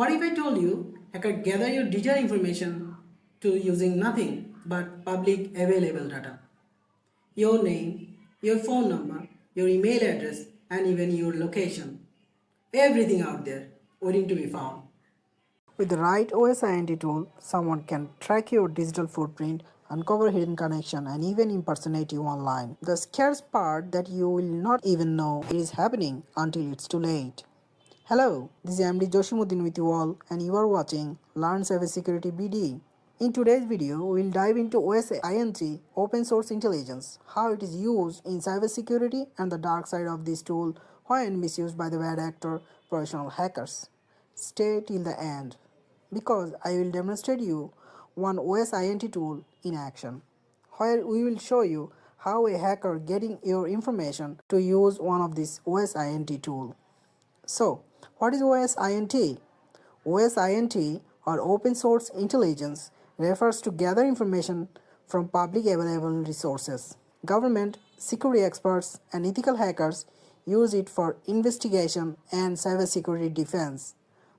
What if I told you I could gather your digital information to using nothing but public available data? Your name, your phone number, your email address, and even your location. Everything out there waiting to be found. With the right OSINT tool, someone can track your digital footprint, uncover hidden connection, and even impersonate you online. The scariest part that you will not even know it is happening until it's too late. Hello, this is MD Joshimuddin with you all, and you are watching Learn Cybersecurity BD. In today's video, we will dive into OSINT, Open Source Intelligence, how it is used in cybersecurity and the dark side of this tool when misused by the bad actor, professional hackers. Stay till the end, because I will demonstrate you one OSINT tool in action, where we will show you how a hacker getting your information to use one of this OSINT tool. So, what is OSINT? OSINT, or Open Source Intelligence, refers to gather information from public available resources. Government, security experts, and ethical hackers use it for investigation and cybersecurity defense.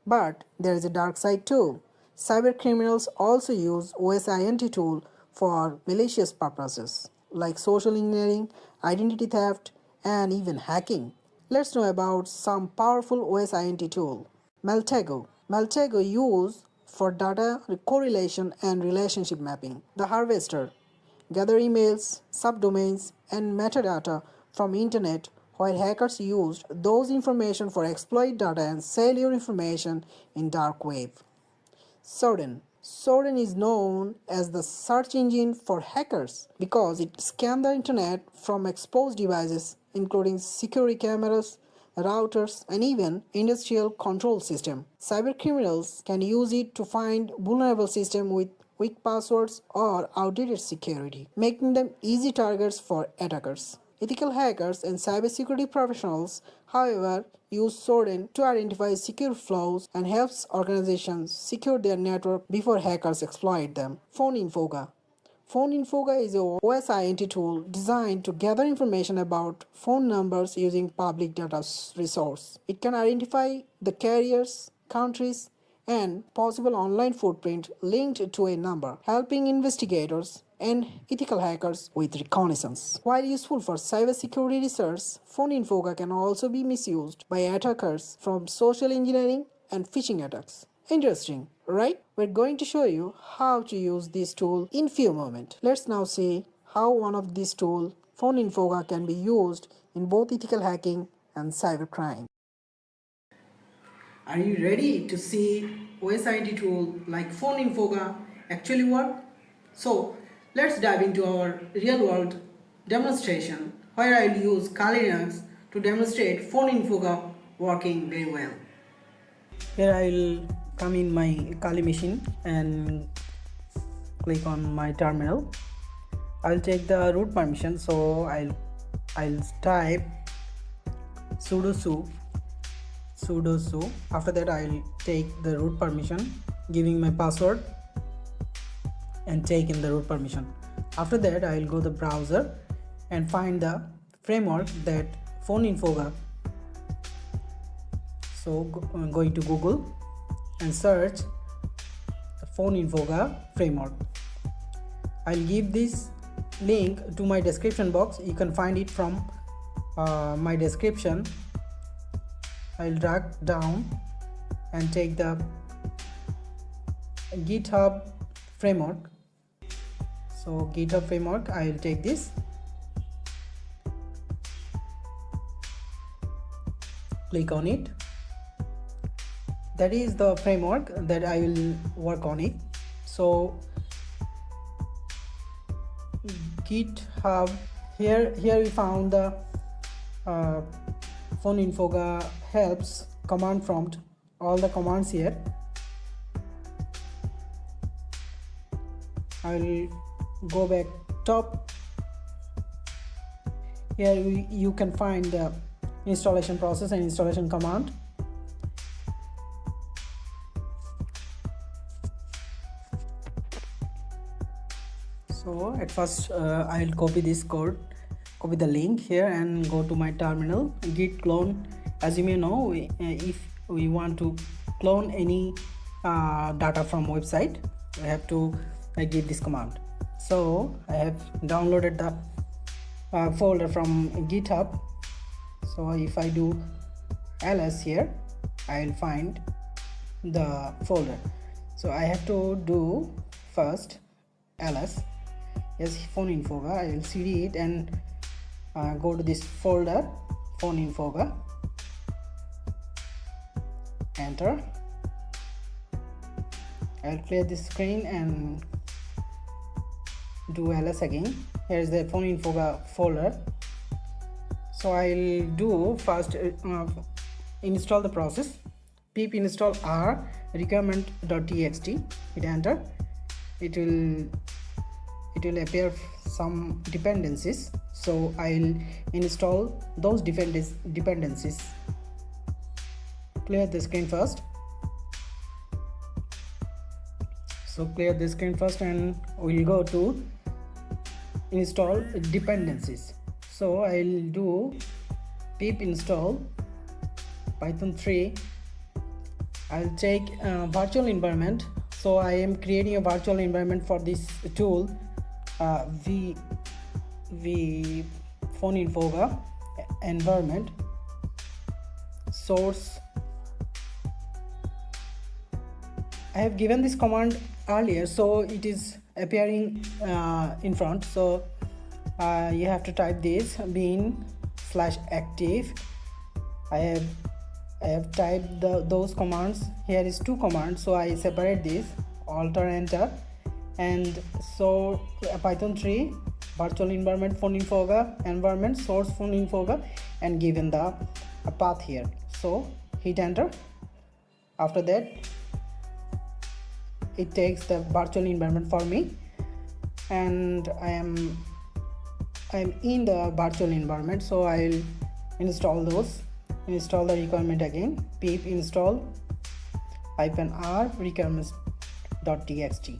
But there is a dark side too. Cybercriminals also use OSINT tool for malicious purposes like social engineering, identity theft, and even hacking. Let's know about some powerful OSINT tool. Maltego. Maltego used for data correlation and relationship mapping. The Harvester. Gather emails, subdomains, and metadata from internet, while hackers used those information for exploit data and sell your information in dark web. Soden. Soden is known as the search engine for hackers because it scans the internet from exposed devices including security cameras, routers, and even industrial control system. Cybercriminals can use it to find vulnerable systems with weak passwords or outdated security, making them easy targets for attackers. Ethical hackers and cybersecurity professionals, however, use Soden to identify secure flaws and helps organizations secure their network before hackers exploit them. PhoneInfoga. PhoneInfoga is a OSINT tool designed to gather information about phone numbers using public data resource. It can identify the carriers, countries, and possible online footprint linked to a number, helping investigators and ethical hackers with reconnaissance. While useful for cybersecurity research, PhoneInfoga can also be misused by attackers from social engineering and phishing attacks. Interesting, right? We're going to show you how to use this tool in few moments. Let's now see how one of these tools, PhoneInfoga, can be used in both ethical hacking and cybercrime. Are you ready to see OSINT tool like PhoneInfoga actually work? So let's dive into our real-world demonstration where I will use Kali Linux to demonstrate PhoneInfoga working very well. Here I will come in my Kali machine and click on my terminal. I'll take the root permission, so I'll type sudo su. After that I'll take the root permission, giving my password and take in the root permission. After that I'll go to the browser and find the framework that PhoneInfoga. So I'm going to Google and search the PhoneInfoga framework. I'll give this link to my description box. You can find it from my description. I'll drag down and take the GitHub framework. So GitHub framework, I'll take this. Click on it. That is the framework that I will work on it. So GitHub, here we found the PhoneInfoga helps command prompt, all the commands here. I will go back top. Here you can find the installation process and installation command. So at first I'll copy this code, copy the link here and go to my terminal, git clone. As you may know, if we want to clone any data from website, we have to give this command. So I have downloaded the folder from GitHub. So if I do ls here, I will find the folder. So I have to do first ls, yes, PhoneInfoga. I will cd it and go to this folder, PhoneInfoga, enter. I'll clear this screen and do ls again. Here is the PhoneInfoga folder. So I'll do first install the process, pip install r requirement.txt, hit enter. It will appear some dependencies, so I'll install those dependencies. Clear the screen first. So clear the screen first and we'll go to install dependencies. So I'll do pip install python 3. I'll take virtual environment. So I am creating a virtual environment for this tool, PhoneInfoga environment. Source, I have given this command earlier, so it is appearing in front. So you have to type this bin/active. I have typed those commands. Here is 2 commands, so I separate this, alter, enter, and so python 3 virtual environment PhoneInfoga environment source PhoneInfoga, and given the path here. So hit enter. After that, it takes the virtual environment for me, and I am in the virtual environment. So I'll install the requirement again, pip install -r requirements.txt,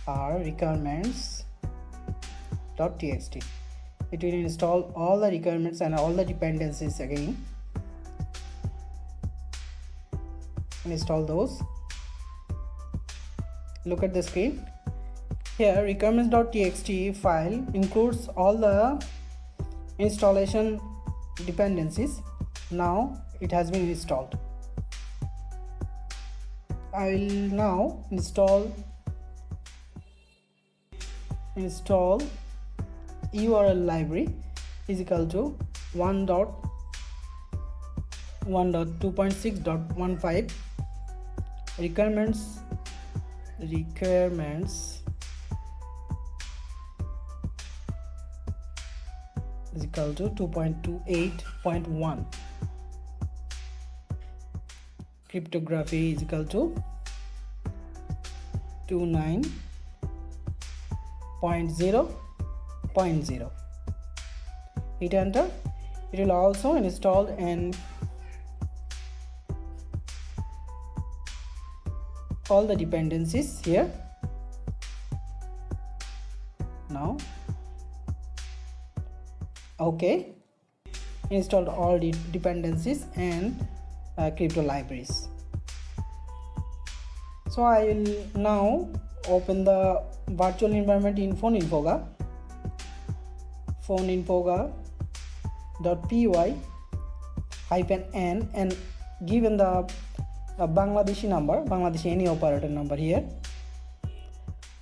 r requirements.txt. It will install all the requirements and all the dependencies again. Install those. Look at the screen. Here requirements.txt file includes all the installation dependencies. Now it has been installed. I will now install URL library is equal to 1.2.6.15 requirements is equal to 2.28.1. Cryptography is equal to 29.0.0. Hit enter. It will also install and all the dependencies here. Now okay, installed all the dependencies and crypto libraries. So I will now open the virtual environment in PhoneInfoga, PhoneInfoga.py-n, and given the Bangladeshi number, Bangladeshi any operator number here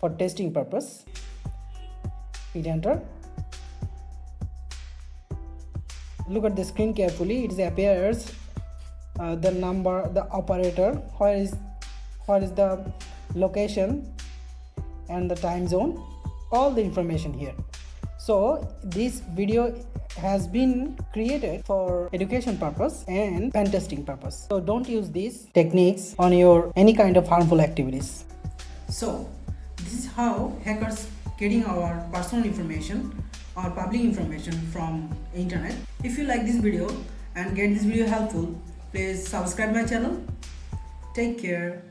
for testing purpose. Hit enter. Look at the screen carefully. It appears the number, the operator, where is the location and the time zone, all the information here. So this video has been created for education purpose and pen testing purpose. So don't use these techniques on your any kind of harmful activities. So this is how hackers getting our personal information or public information from internet. If you like this video and get this video helpful, please subscribe my channel. Take care.